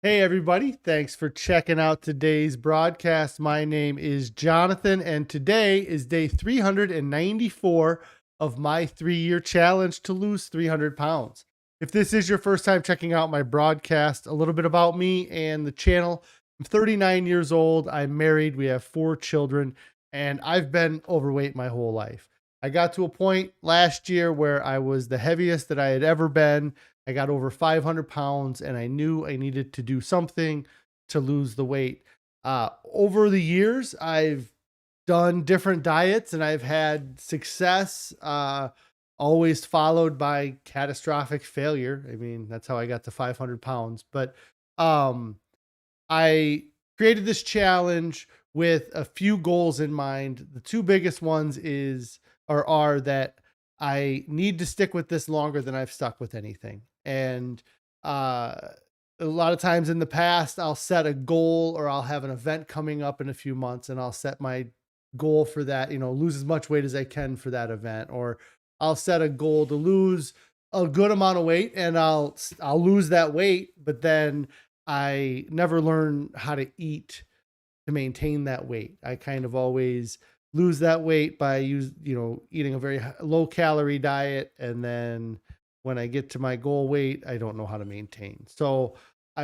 Hey, everybody. Thanks for checking out today's broadcast. My name is Jonathan, and today is day 394 of my 3-year challenge to lose 300 pounds. If this is your first time checking out my broadcast, a little bit about me and the channel. I'm 39 years old. I'm married. We have 4 children, and I've been overweight my whole life. I got to a point last year where I was the heaviest that I had ever been. I got over 500 pounds and I knew I needed to do something to lose the weight. Over the years, I've done different diets and I've had success, always followed by catastrophic failure. I mean, that's how I got to 500 pounds. But um, I created this challenge with a few goals in mind. The two biggest ones are that I need to stick with this longer than I've stuck with anything. And uh, a lot of times in the past, I'll set a goal or I'll have an event coming up in a few months and I'll set my goal for that, lose as much weight as I can for that event. Or I'll set a goal to lose a good amount of weight and I'll lose that weight, but then I never learn how to eat to maintain that weight. I kind of always lose that weight by eating a very low calorie diet. And then when I get to my goal weight, I don't know how to maintain. So I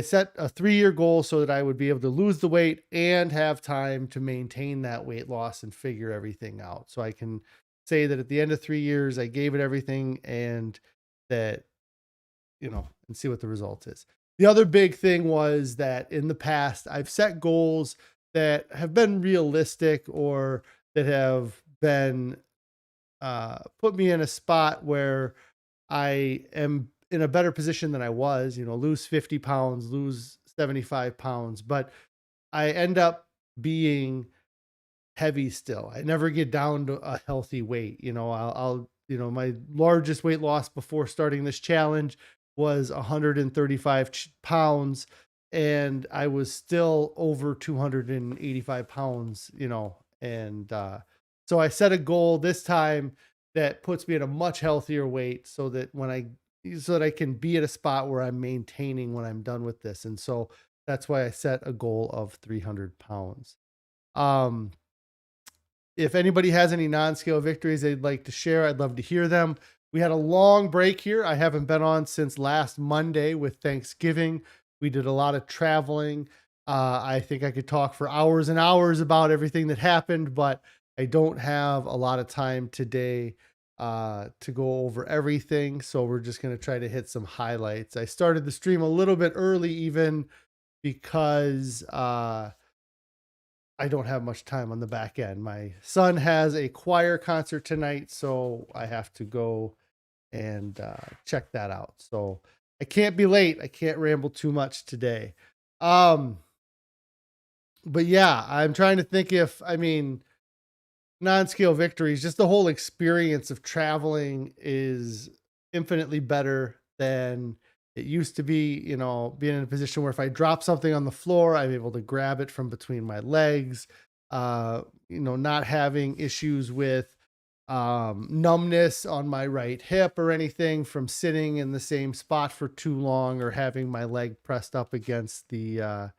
set a 3-year goal so that I would be able to lose the weight and have time to maintain that weight loss and figure everything out. So I can say that at the end of 3 years, I gave it everything and that, and see what the result is. The other big thing was that in the past, I've set goals that have been realistic or that have been put me in a spot where I am in a better position than I was, lose 50 pounds, lose 75 pounds, but I end up being heavy still. I never get down to a healthy weight. My largest weight loss before starting this challenge was 135 pounds and I was still over 285 pounds, so I set a goal this time that puts me at a much healthier weight so that I can be at a spot where I'm maintaining when I'm done with this. And so that's why I set a goal of 300 pounds. Um, if anybody has any non-scale victories they'd like to share, I'd love to hear them. We had a long break here. I haven't been on since last Monday with Thanksgiving. We did a lot of traveling. I think I could talk for hours and hours about everything that happened, but I don't have a lot of time today to go over everything. So we're just going to try to hit some highlights. I started the stream a little bit early even because I don't have much time on the back end. My son has a choir concert tonight, so I have to go and check that out. So I can't be late. I can't ramble too much today. But yeah, I'm trying to think non-scale victories, just the whole experience of traveling is infinitely better than it used to be, being in a position where if I drop something on the floor, I'm able to grab it from between my legs, not having issues with numbness on my right hip or anything from sitting in the same spot for too long or having my leg pressed up against uh,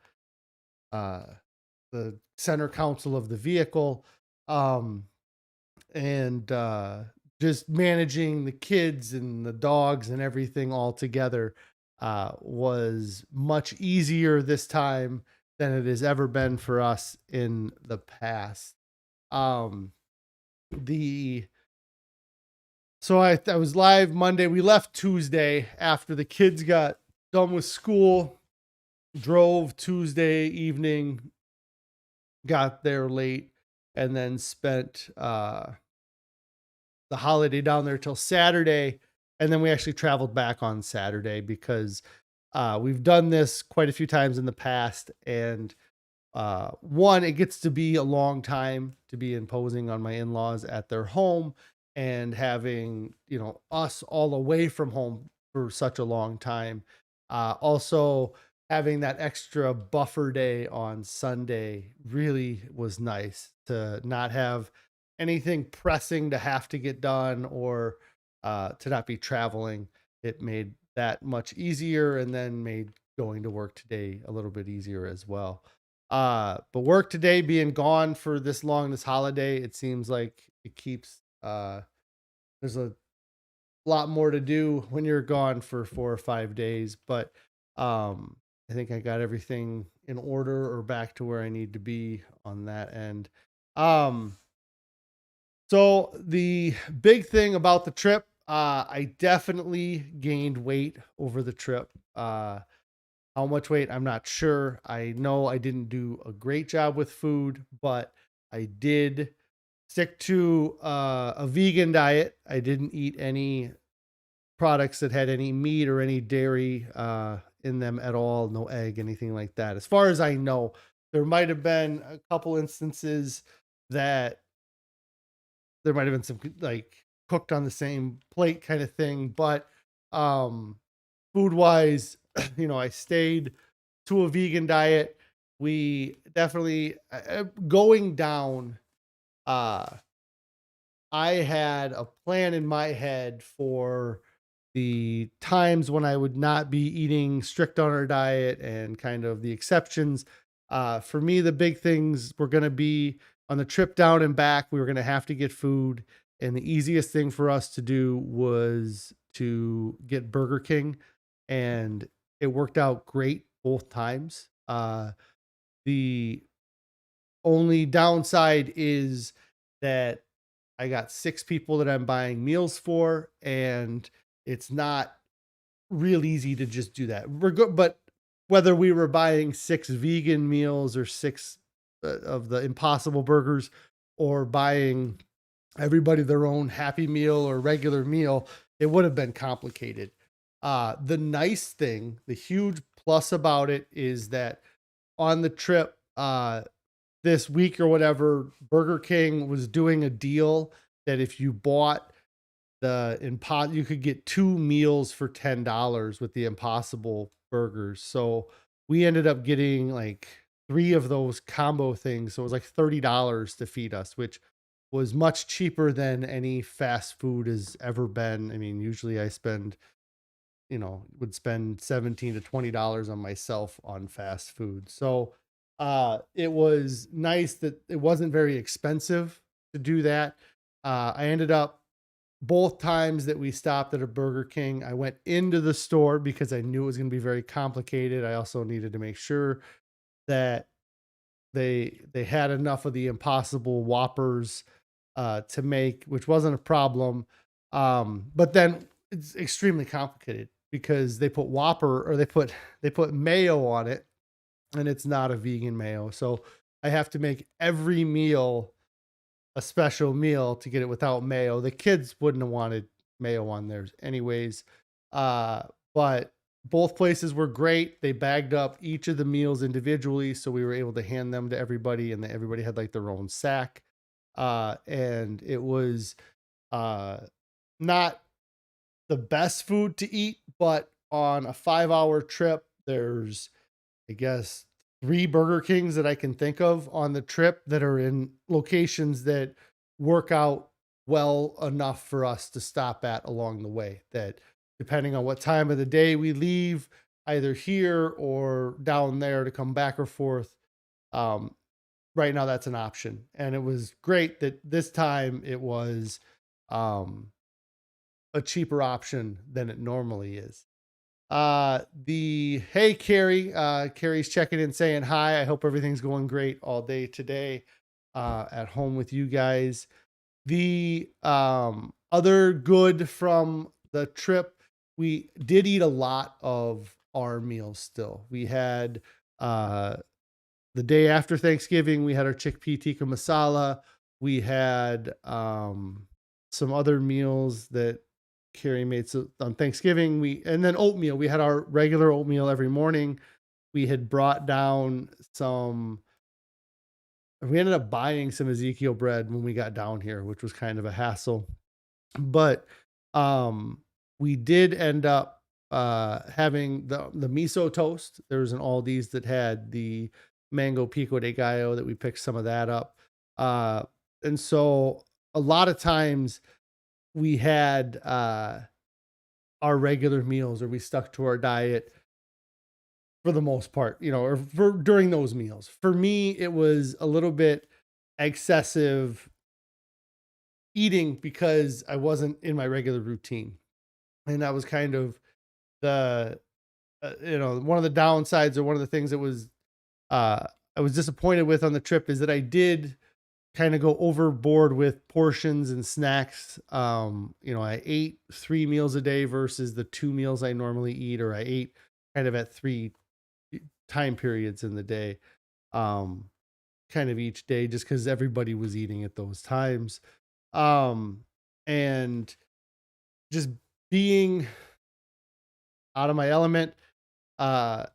the center console of the vehicle. Um, and just managing the kids and the dogs and everything all together was much easier this time than it has ever been for us in the past. Um, the so I was live Monday. We left Tuesday after the kids got done with school. Drove Tuesday evening, got there late, and then spent the holiday down there till Saturday. And then we actually traveled back on Saturday because we've done this quite a few times in the past. And one, it gets to be a long time to be imposing on my in-laws at their home and having, us all away from home for such a long time. Also, having that extra buffer day on Sunday really was nice to not have anything pressing to have to get done or to not be traveling. It made that much easier and then made going to work today a little bit easier as well. But work today being gone for this long this holiday, it seems like it keeps there's a lot more to do when you're gone for 4 or 5 days. But I think I got everything in order or back to where I need to be on that end. Um, so the big thing about the trip, I definitely gained weight over the trip. How much weight, I'm not sure. I know I didn't do a great job with food, but I did stick to a vegan diet. I didn't eat any products that had any meat or any dairy in them at all, no egg, anything like that. As far as I know, there might have been a couple instances that there might have been some like cooked on the same plate kind of thing, but um food wise, I stayed to a vegan diet. We definitely going down uh I had a plan in my head for the times when I would not be eating strict on our diet and kind of the exceptions. For me, the big things were going to be on the trip down and back. We were going to have to get food. And the easiest thing for us to do was to get Burger King. And it worked out great both times. The only downside is that I got 6 people that I'm buying meals for, and it's not real easy to just do that. But whether we were buying 6 vegan meals or 6 of the Impossible Burgers, or buying everybody their own Happy Meal or regular meal, it would have been complicated. The nice thing, the huge plus about it is that on the trip, this week or whatever, Burger King was doing a deal that if you bought you could get 2 meals for $10 with the Impossible Burgers. So we ended up getting like 3 of those combo things. So it was like $30 to feed us, which was much cheaper than any fast food has ever been. I mean, usually I would spend 17 to $20 on myself on fast food. So it was nice that it wasn't very expensive to do that. I ended up both times that we stopped at a Burger King, I went into the store because I knew it was going to be very complicated. I also needed to make sure that they had enough of the Impossible Whoppers to make, which wasn't a problem. But then it's extremely complicated because they put Whopper or they put mayo on it, and it's not a vegan mayo. So I have to make every meal a special meal to get it without mayo. The kids wouldn't have wanted mayo on theirs anyways. Uh, but both places were great. They bagged up each of the meals individually, so we were able to hand them to everybody, and everybody had like their own sack. And it was uh, not the best food to eat, but on a 5-hour trip, there's I guess 3 Burger Kings that I can think of on the trip that are in locations that work out well enough for us to stop at along the way. That depending on what time of the day we leave, either here or down there to come back or forth, um, right now that's an option. And it was great that this time it was um, a cheaper option than it normally is. The Hey Carrie, Carrie's checking in saying hi. I hope everything's going great all day today at home with you guys. The other good from the trip, we did eat a lot of our meals still. We had the day after Thanksgiving, we had our chickpea tikka masala. We had some other meals that Carrie made. So on Thanksgiving, and then oatmeal. We had our regular oatmeal every morning. We had brought down some. We ended up buying some Ezekiel bread when we got down here, which was kind of a hassle. But um, we did end up having the miso toast. There was an Aldi's that had the mango pico de gallo that we picked some of that up. Uh, and so a lot of times we had our regular meals or we stuck to our diet for the most part, or for during those meals. For me, it was a little bit excessive eating because I wasn't in my regular routine. And that was kind of the, one of the downsides, or one of the things that was, uh, I was disappointed with on the trip, is that I did kind of go overboard with portions and snacks. I ate 3 meals a day versus the 2 meals I normally eat, or I ate kind of at three time periods in the day, um, kind of each day, just because everybody was eating at those times. Um, and just being out of my element, uh,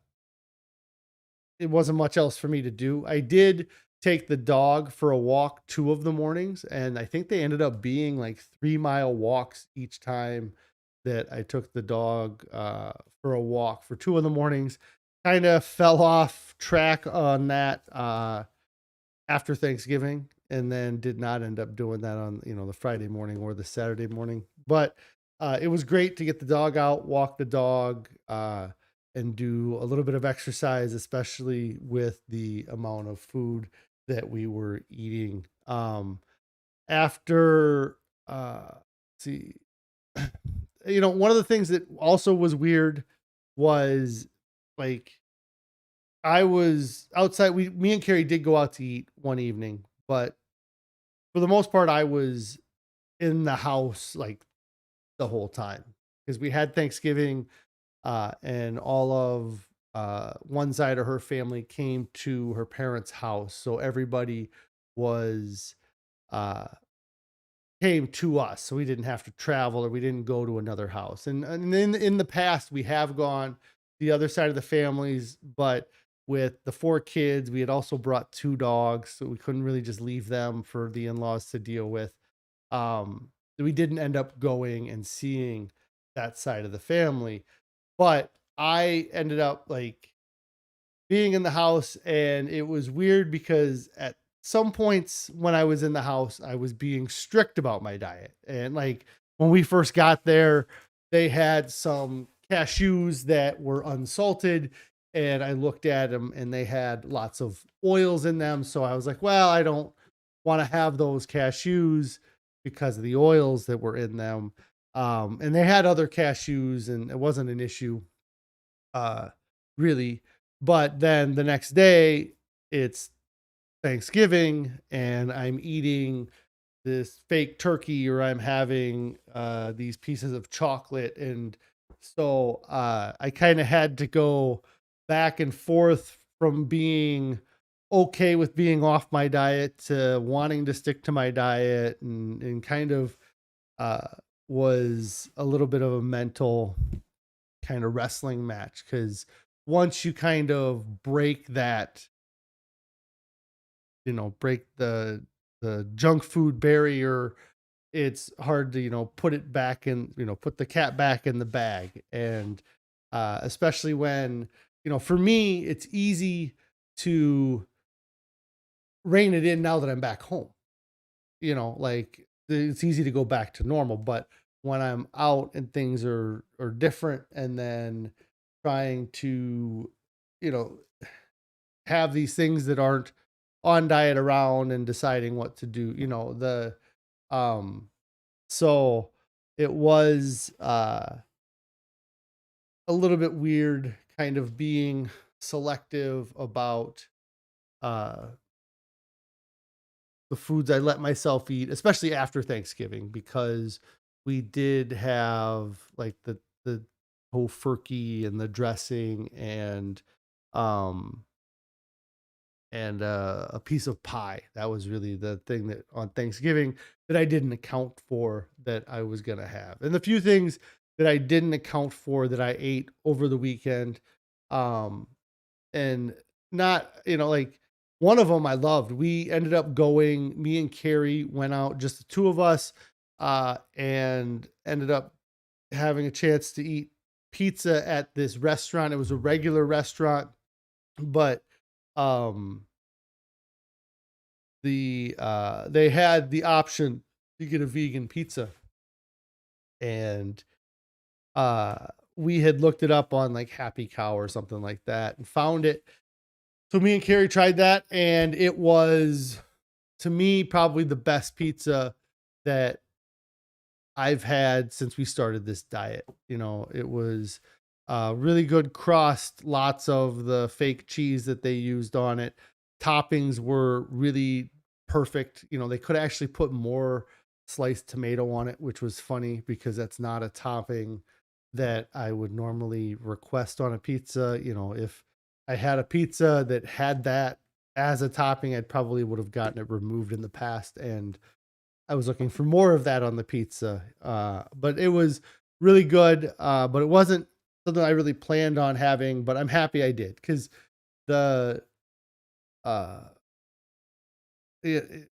it wasn't much else for me to do. I did take the dog for a walk 2 of the mornings, and I think they ended up being like 3 mile walks each time that I took the dog for a walk for 2 of the mornings. Kind of fell off track on that after Thanksgiving, and then did not end up doing that on the Friday morning or the Saturday morning. But it was great to get the dog out, walk the dog, and do a little bit of exercise, especially with the amount of food that we were eating. After see, one of the things that also was weird was, like, I was outside. Me and Carrie did go out to eat one evening, but for the most part, I was in the house like the whole time, because we had Thanksgiving, and all of one side of her family came to her parents' house, so everybody was uh, came to us, so we didn't have to travel, or we didn't go to another house. And in the past, we have gone the other side of the families, but with the 4 kids, we had also brought 2 dogs, so we couldn't really just leave them for the in-laws to deal with. We didn't end up going and seeing that side of the family, but I ended up, like, being in the house, and it was weird because at some points when I was in the house, I was being strict about my diet. And, like, when we first got there, they had some cashews that were unsalted, and I looked at them and they had lots of oils in them. So I was like, well, I don't want to have those cashews because of the oils that were in them. And they had other cashews, and it wasn't an issue, uh, really. But then the next day, it's Thanksgiving, and I'm eating this fake turkey, or I'm having these pieces of chocolate. And so I kind of had to go back and forth from being okay with being off my diet to wanting to stick to my diet, and kind of uh, was a little bit of a mental kind of wrestling match, because once you kind of break that, break the junk food barrier, it's hard to put it back in, put the cat back in the bag. And especially when, for me, it's easy to rein it in now that I'm back home. Like, it's easy to go back to normal. But when I'm out and things are different, and then trying to, you know, have these things that aren't on diet around, and deciding what to do, um so it was a little bit weird, kind of being selective about uh the foods I let myself eat, especially after Thanksgiving, because we did have, like, the tofurkey and the dressing, um and a piece of pie. That was really the thing that on Thanksgiving that I didn't account for that I was gonna have. And the few things that I didn't account for that I ate over the weekend, um, and not, like, one of them I loved. We ended up going, me and Carrie went out, just the 2 of us, and ended up having a chance to eat pizza at this restaurant. It was a regular restaurant, but, um they had the option to get a vegan pizza. And we had looked it up on like Happy Cow or something like that and found it. So me and Carrie tried that, and it was, to me, probably the best pizza that I've had since we started this diet. You know, it was really good crust, lots of the fake cheese that they used on it. Toppings were really perfect. You know, they could actually put more sliced tomato on it, which was funny because that's not a topping that I would normally request on a pizza. You know, if I had a pizza that had that as a topping, I probably would have gotten it removed in the past, and I was looking for more of that on the pizza. But it was really good. But it wasn't something I really planned on having, but I'm happy I did because the uh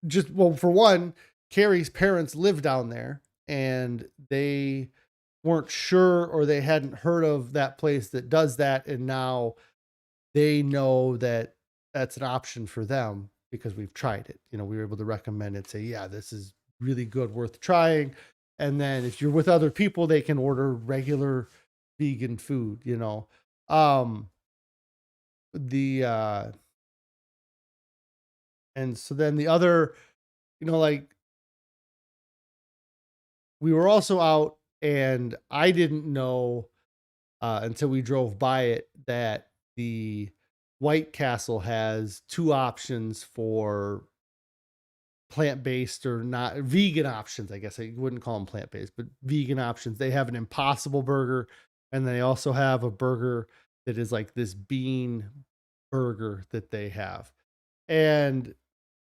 just, well, for one, Carrie's parents live down there, and they weren't sure, or they hadn't heard of that place that does that, and now they know that that's an option for them because we've tried it. You know, we were able to recommend it, say, yeah, this is really good, worth trying. And then if you're with other people, they can order regular vegan food, you know. Um, the and so then the other, you know, like, we were also out, and I didn't know until we drove by it that the White Castle has two options for plant-based or not vegan options. I guess I wouldn't call them plant-based, but vegan options. They have an Impossible Burger, and they also have a burger that is like this bean burger that they have. And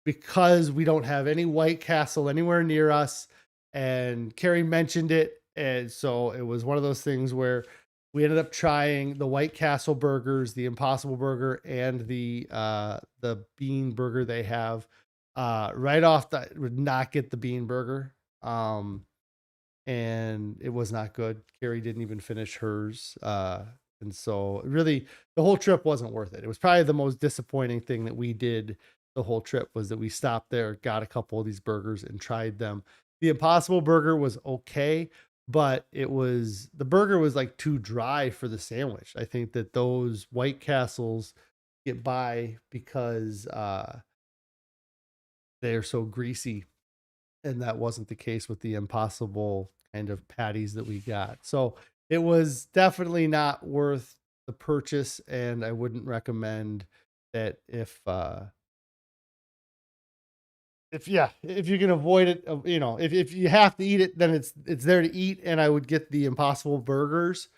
because we don't have any White Castle anywhere near us, and Carrie mentioned it, and so it was one of those things where we ended up trying the White Castle burgers, the Impossible Burger, and the bean burger they have. Right off the would not get the bean burger. And it was not good. Carrie didn't even finish hers. And so really the whole trip wasn't worth it. It was probably the most disappointing thing that we did the whole trip, was that we stopped there, got a couple of these burgers and tried them. The Impossible Burger was okay, but the burger was like too dry for the sandwich. I think that those White Castles get by because they're so greasy, and that wasn't the case with the Impossible kind of patties that we got. So it was definitely not worth the purchase, and I wouldn't recommend that if yeah, if you can avoid it, you know, if you have to eat it, then it's there to eat, and I would get the Impossible Burgers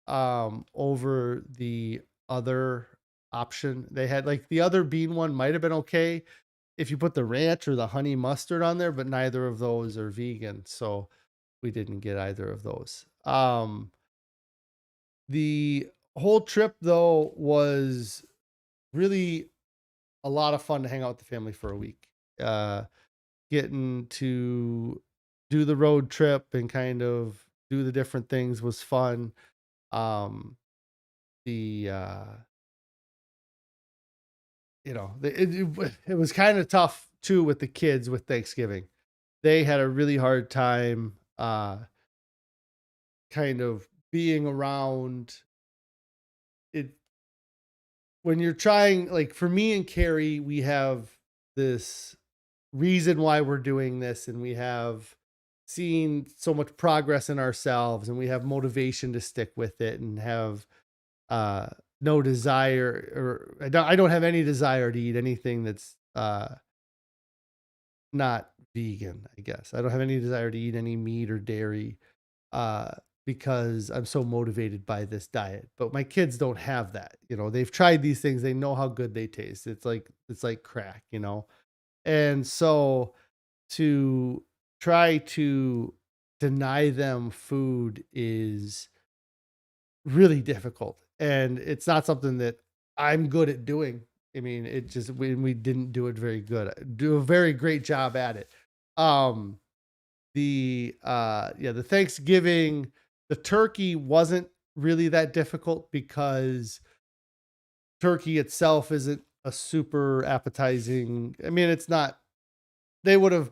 over the other option they had. Like, the other bean one might have been okay if you put the ranch or the honey mustard on there, but neither of those are vegan, so we didn't get either of those. The whole trip though was really a lot of fun to hang out with the family for a week. Uh, Getting to do the road trip and kind of do the different things was fun. Um, the you know, it was kind of tough too with the kids with Thanksgiving. They had a really hard time kind of being around it when you're trying. Like, for me and Carrie, we have this reason why we're doing this, and we have seen so much progress in ourselves, and we have motivation to stick with it, and have uh no desire, or I don't have any desire to eat anything that's not vegan. I guess I don't have any desire to eat any meat or dairy, uh because I'm so motivated by this diet. But my kids don't have that. You know, they've tried these things, they know how good they taste. It's like crack, you know. And so to try to deny them food is really difficult, and it's not something that I'm good at doing. I mean, it just, we didn't do it very good. Do a very great job at it. Um the Thanksgiving, the turkey wasn't really that difficult because turkey itself isn't a super appetizing. I mean, it's not, they would have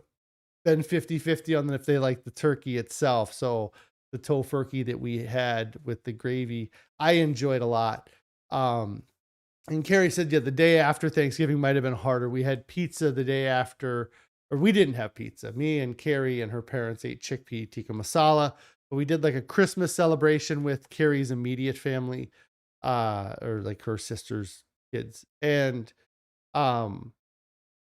been 50-50 on if they like the turkey itself. So the tofurkey that we had with the gravy, I enjoyed a lot. Um, and Carrie said, yeah, the day after Thanksgiving might have been harder. We had pizza the day after, or we didn't have pizza. Me and Carrie and her parents ate chickpea tikka masala, but we did like a Christmas celebration with Carrie's immediate family, or like her sister's kids. And um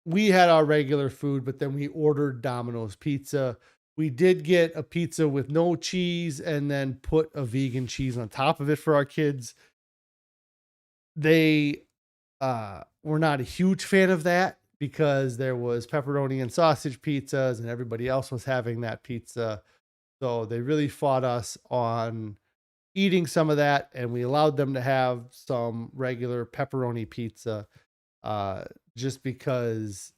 we had our regular food, but then we ordered Domino's pizza. We did get a pizza with no cheese and then put a vegan cheese on top of it for our kids. They were not a huge fan of that because there was pepperoni and sausage pizzas and everybody else was having that pizza. So they really fought us on eating some of that, and we allowed them to have some regular pepperoni pizza, uh, just because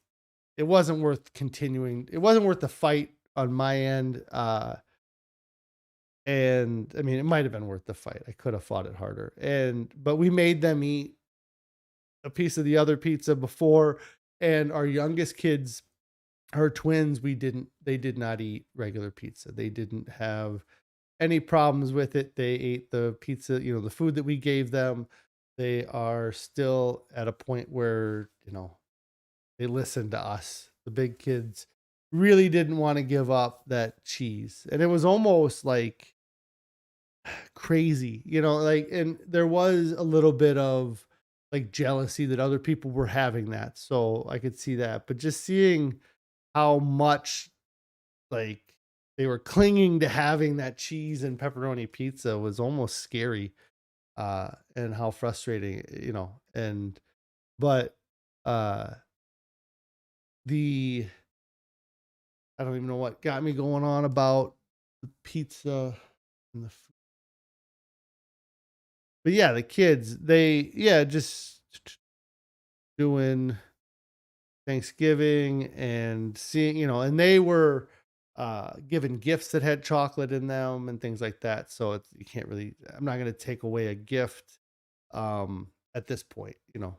it wasn't worth continuing. It wasn't worth the fight on my end. And I mean, it might have been worth the fight. I could have fought it harder. But we made them eat a piece of the other pizza before. And our youngest kids, her twins, they did not eat regular pizza. They didn't have any problems with it. They ate the pizza, the food that we gave them. They are still at a point where, they listened to us. The big kids really didn't want to give up that cheese. And it was almost like crazy, like, and there was a little bit of like jealousy that other people were having that. So I could see that. But just seeing how much like they were clinging to having that cheese and pepperoni pizza was almost scary. And how frustrating, and but uh the I don't even know what got me going on about the pizza and but yeah, the kids, just doing Thanksgiving and seeing, and they were given gifts that had chocolate in them and things like that. So you can't really, I'm not going to take away a gift at this point.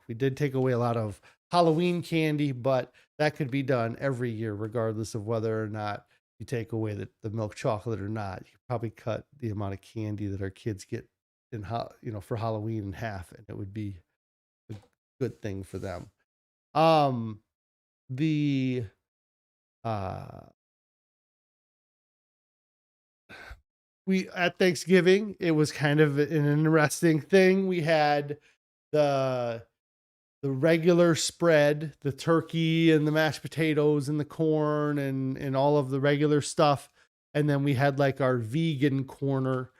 We did take away a lot of Halloween candy, but that could be done every year, regardless of whether or not you take away the milk chocolate or not. You could probably cut the amount of candy that our kids get for Halloween in half, and it would be a good thing for them. Um, the uh we At Thanksgiving, it was kind of an interesting thing. We had the the regular spread, the turkey and the mashed potatoes and the corn and all of the regular stuff. And then we had like our vegan corner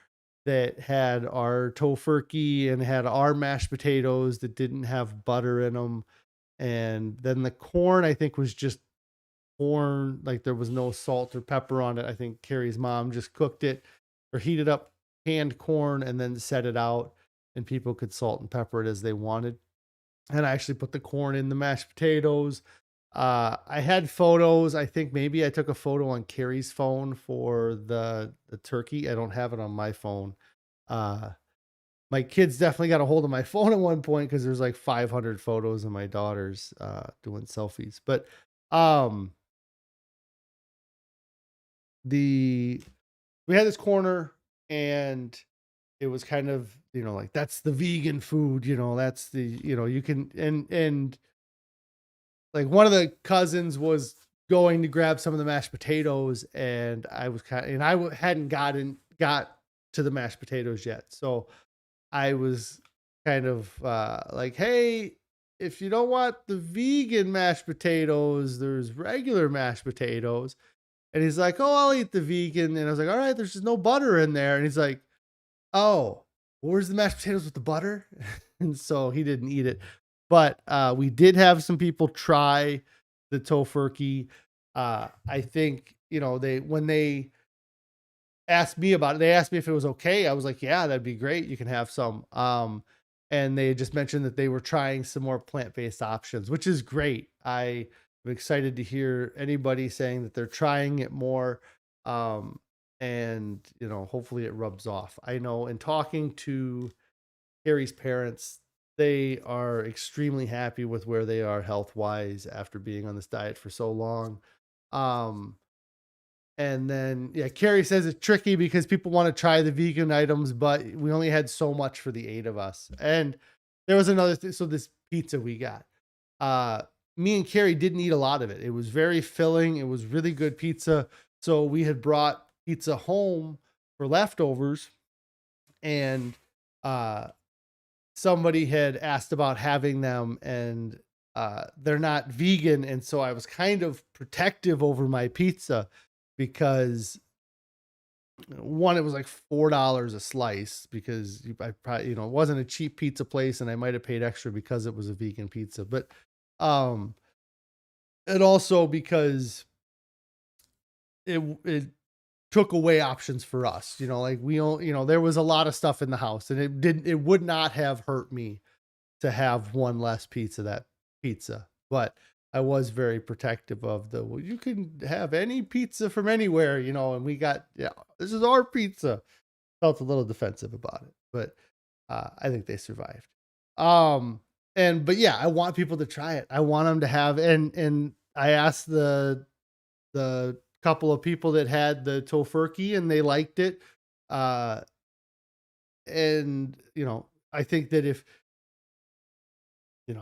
that had our tofurkey and had our mashed potatoes that didn't have butter in them. And then the corn, I think, was just corn, like there was no salt or pepper on it. I think Carrie's mom just cooked it or heated up canned corn and then set it out, and people could salt and pepper it as they wanted. And I actually put the corn in the mashed potatoes. I had photos. I think maybe I took a photo on Carrie's phone for the turkey. I don't have it on my phone. Uh, my kids definitely got a hold of my phone at one point because there's like 500 photos of my daughters doing selfies. But um, the we had this corner, and it was kind of, like, that's the vegan food, that's the, you can, and like one of the cousins was going to grab some of the mashed potatoes, and I was kind of, and hadn't got to the mashed potatoes yet. So I was kind of like, hey, if you don't want the vegan mashed potatoes, there's regular mashed potatoes. And he's like, oh, I'll eat the vegan. And I was like, all right, there's just no butter in there. And he's like, oh, where's the mashed potatoes with the butter? And so he didn't eat it. But we did have some people try the tofurkey. I think, when they asked me about it, they asked me if it was okay. I was like, yeah, that'd be great. You can have some. And they just mentioned that they were trying some more plant-based options, which is great. I'm excited to hear anybody saying that they're trying it more. And hopefully it rubs off. I know in talking to Harry's parents, they are extremely happy with where they are health wise after being on this diet for so long. Um, And then, yeah, Carrie says it's tricky because people want to try the vegan items, but we only had so much for the 8 of us. And there was another thing. So this pizza we got, uh, me and Carrie didn't eat a lot of it. It was very filling. It was really good pizza. So we had brought pizza home for leftovers, and uh, somebody had asked about having them, and they're not vegan. And so I was kind of protective over my pizza because one, it was like $4 a slice because I probably, it wasn't a cheap pizza place, and I might have paid extra because it was a vegan pizza. But um, and also because it took away options for us. Like we don't, there was a lot of stuff in the house, and it would not have hurt me to have one less pizza. But I was very protective of well, you can have any pizza from anywhere, and we got, yeah, this is our pizza. Felt a little defensive about it, but I think they survived. Um, but yeah, I want people to try it. I want them to have, and I asked the couple of people that had the tofurkey and they liked it. Uh, and I think that if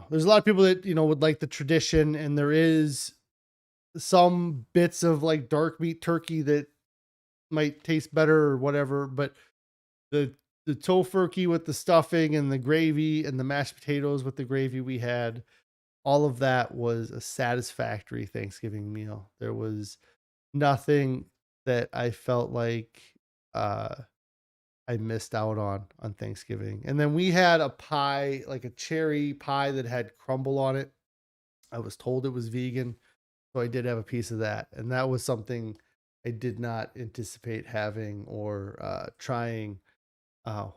there's a lot of people that would like the tradition, and there is some bits of like dark meat turkey that might taste better or whatever, but the the tofurkey with the stuffing and the gravy and the mashed potatoes with the gravy we had, all of that was a satisfactory Thanksgiving meal. There was nothing that I felt like uh I missed out on Thanksgiving. And then we had a pie, like a cherry pie that had crumble on it. I was told it was vegan, so I did have a piece of that. And that was something I did not anticipate having or trying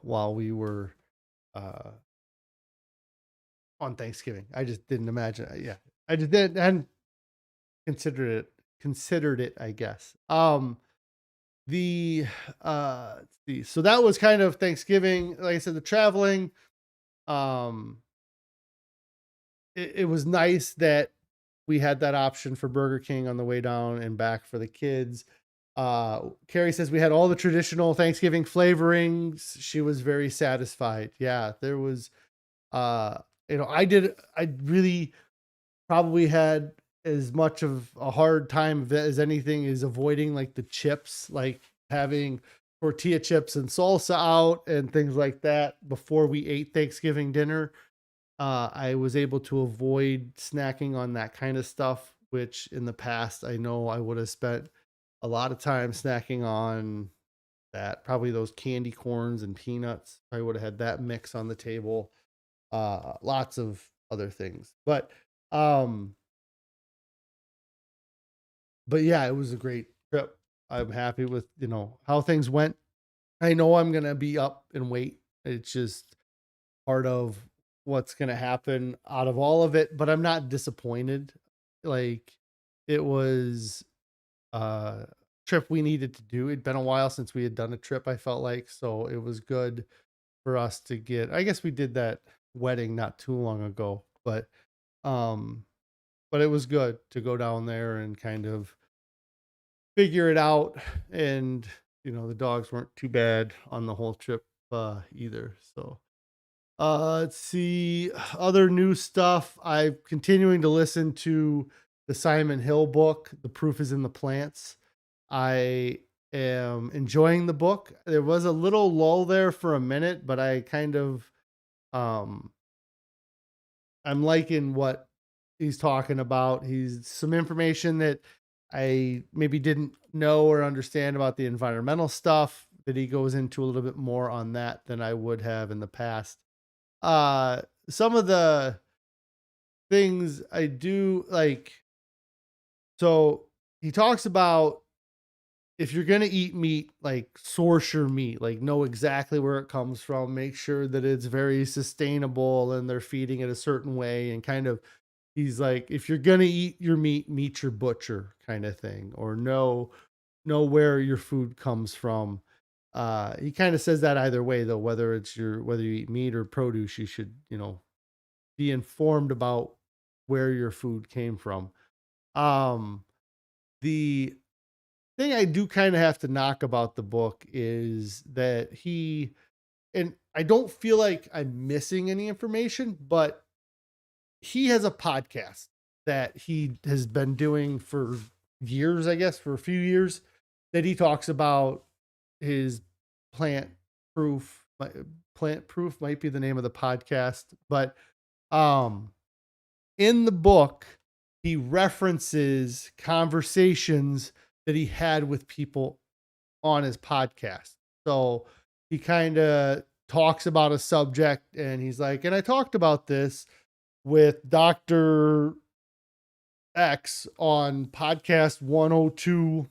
while we were uh, on Thanksgiving. I just didn't imagine. Yeah, I just didn't hadn't considered it. I guess. The let's see. So that was kind of Thanksgiving. Like I said, the traveling. Um, it was nice that we had that option for Burger King on the way down and back for the kids. Carrie says we had all the traditional Thanksgiving flavorings. She was very satisfied. Yeah, there was uh I really probably had as much of a hard time as anything is avoiding like the chips, like having tortilla chips and salsa out and things like that before we ate Thanksgiving dinner. I was able to avoid snacking on that kind of stuff, which in the past I know I would have spent a lot of time snacking on that. Probably those candy corns and peanuts. I would have had that mix on the table. Lots of other things, um, but yeah, it was a great trip. I'm happy with how things went. I know I'm gonna be up and wait. It's just part of what's going to happen out of all of it, but I'm not disappointed. Like it was a trip we needed to do. It'd been a while since we had done a trip, I felt like, so it was good for us to get. I guess we did that wedding not too long ago, um but it was good to go down there and kind of figure it out. And the dogs weren't too bad on the whole trip either. So let's see other new stuff. I'm continuing to listen to the Simon Hill book, The Proof is in the Plants. I am enjoying the book. There was a little lull there for a minute, but I kind of um I'm liking what he's talking about. He's some information that I maybe didn't know or understand about the environmental stuff that he goes into a little bit more on that than I would have in the past. Some of the things I do like, so he talks about if you're going to eat meat, like source your meat, like know exactly where it comes from, make sure that it's very sustainable and they're feeding it a certain way. And kind of, he's like, if you're going to eat your meat, meet your butcher kind of thing, or know where your food comes from. He kind of says that either way though, whether you eat meat or produce, you should, be informed about where your food came from. Um, the thing I do kind of have to knock about the book is that and I don't feel like I'm missing any information, but he has a podcast that he has been doing for years, I guess, for a few years, that he talks about his plant proof. Plant proof might be the name of the podcast, but um, in the book, he references conversations that he had with people on his podcast. So he kind of talks about a subject and he's like, and I talked about this with Dr. X on podcast 102.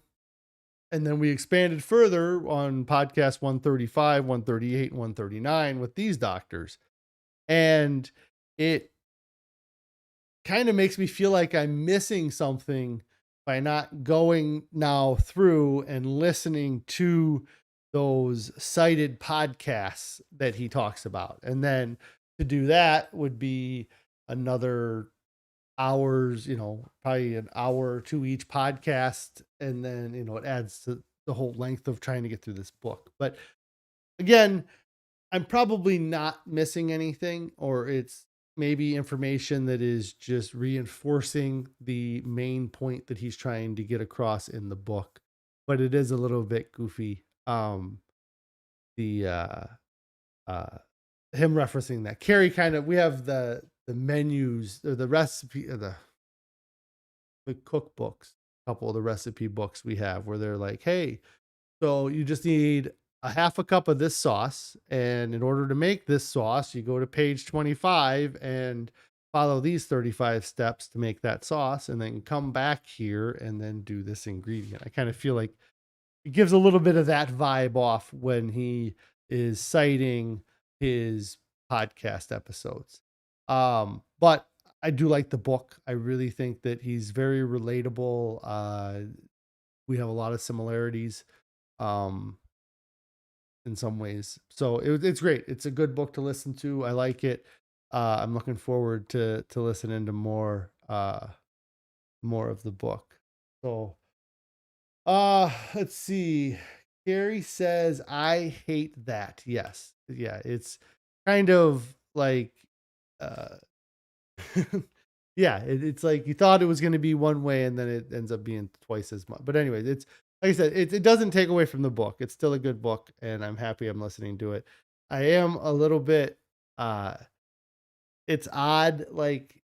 And then we expanded further on podcast 135, 138, 139 with these doctors. And it kind of makes me feel like I'm missing something by not going now through and listening to those cited podcasts that he talks about. And then to do that would be another hours, probably an hour or two each podcast. And then, it adds to the whole length of trying to get through this book. But again, I'm probably not missing anything, or it's maybe information that is just reinforcing the main point that he's trying to get across in the book. But it is a little bit goofy. The uh Him referencing that. Carrie we have the menus or the recipe or the cookbooks, a couple of the recipe books we have where they're like, hey, so you just need a half a cup of this sauce. And in order to make this sauce, you go to page 25 and follow these 35 steps to make that sauce, and then come back here and then do this ingredient. I kind of feel like it gives a little bit of that vibe off when he is citing his podcast episodes. But I do like the book. I really think that he's very relatable. We have a lot of similarities um, in some ways. So it's great. It's a good book to listen to. I like it. I'm looking forward to listening to more of the book. So let's see. Gary says, I hate that. Yes. Yeah, it's kind of like uh yeah, it's like you thought it was going to be one way and then it ends up being twice as much. But anyways, it's like I said, it doesn't take away from the book. It's still a good book and I'm happy I'm listening to it. I am a little bit uh it's odd like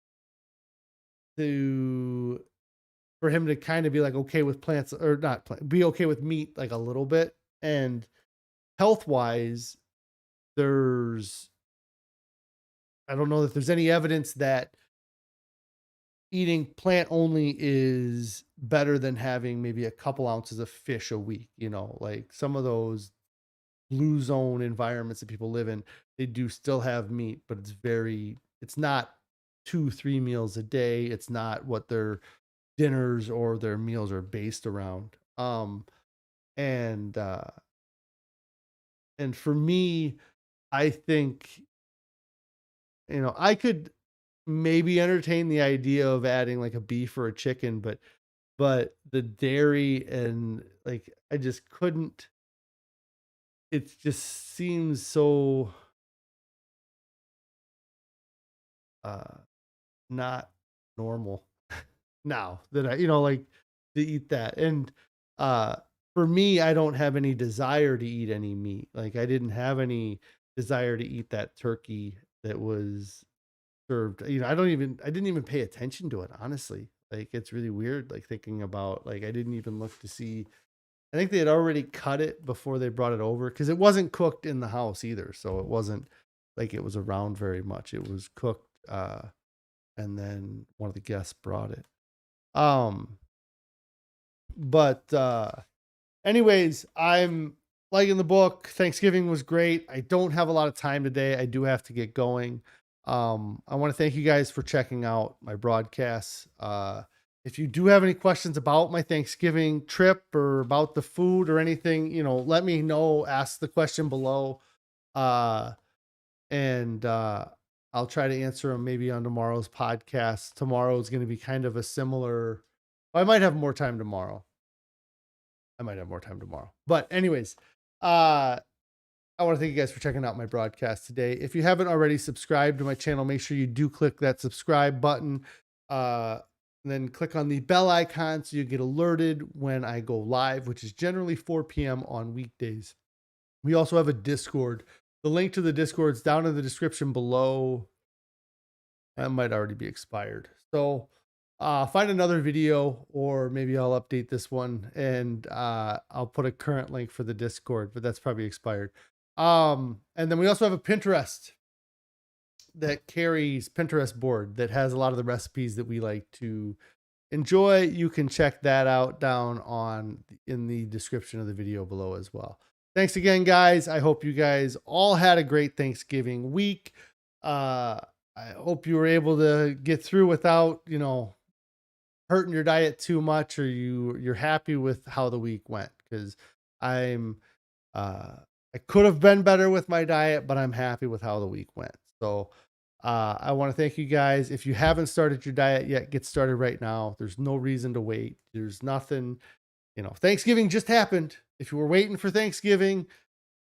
to for him to kind of be like okay with plants or not be okay with meat like a little bit. And health wise, there's I don't know if there's any evidence that eating plant only is better than having maybe a couple ounces of fish a week. Like some of those blue zone environments that people live in, they do still have meat, but it's not 2, 3 meals a day. It's not what their dinners or their meals are based around. And, uh, and for me, I think, I could maybe entertain the idea of adding like a beef or a chicken, but the dairy and like I just couldn't. It just seems so uh not normal now that I like to eat that. And uh for me, I don't have any desire to eat any meat. Like I didn't have any desire to eat that turkey that was served. I didn't even pay attention to it, honestly. Like it's really weird like thinking about like I didn't even look to see. I think they had already cut it before they brought it over because it wasn't cooked in the house either. So it wasn't like it was around very much. It was cooked and then one of the guests brought it. Um but anyways, I'm liking the book. Thanksgiving was great. I don't have a lot of time today. I do have to get going. I want to thank you guys for checking out my broadcasts. If you do have any questions about my Thanksgiving trip or about the food or anything, let me know. Ask the question below. Uh, and I'll try to answer them maybe on tomorrow's podcast. Tomorrow is going to be kind of a similar, I might have more time tomorrow. I might have more time tomorrow. But anyways, I want to thank you guys for checking out my broadcast today. If you haven't already subscribed to my channel, make sure you do click that subscribe button. And then click on the bell icon so you get alerted when I go live, which is generally 4 p.m. on weekdays. We also have a Discord. The link to the Discord is down in the description below. That might already be expired. So find another video, or maybe I'll update this one, and I'll put a current link for the Discord, but that's probably expired. And then we also have a Pinterest that carries Pinterest board that has a lot of the recipes that we like to enjoy. You can check that out down in the description of the video below as well. Thanks again, guys. I hope you guys all had a great Thanksgiving week. I hope you were able to get through without, hurting your diet too much, or you're happy with how the week went. Because I'm I could have been better with my diet, but I'm happy with how the week went. So I want to thank you guys. If you haven't started your diet yet, get started right now. There's no reason to wait. There's nothing, Thanksgiving just happened. If you were waiting for Thanksgiving,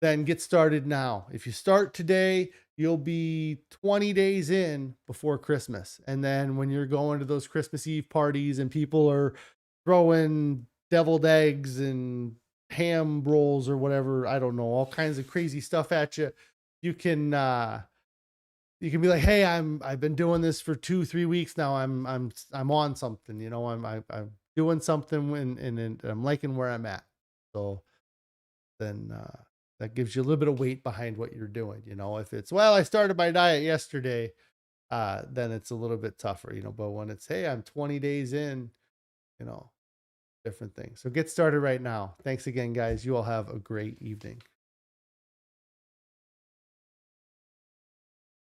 then get started now. If you start today, you'll be 20 days in before Christmas. And then when you're going to those Christmas Eve parties and people are throwing deviled eggs and ham rolls or whatever, I don't know, all kinds of crazy stuff at you, you can be like, hey, I've been doing this for 2-3 weeks now. I'm on something, I'm doing something, and I'm liking where I'm at. So then that gives you a little bit of weight behind what you're doing. If it's, well, I started my diet yesterday, then it's a little bit tougher, but when it's, hey, I'm 20 days in, different things. So get started right now. Thanks again, guys. You all have a great evening.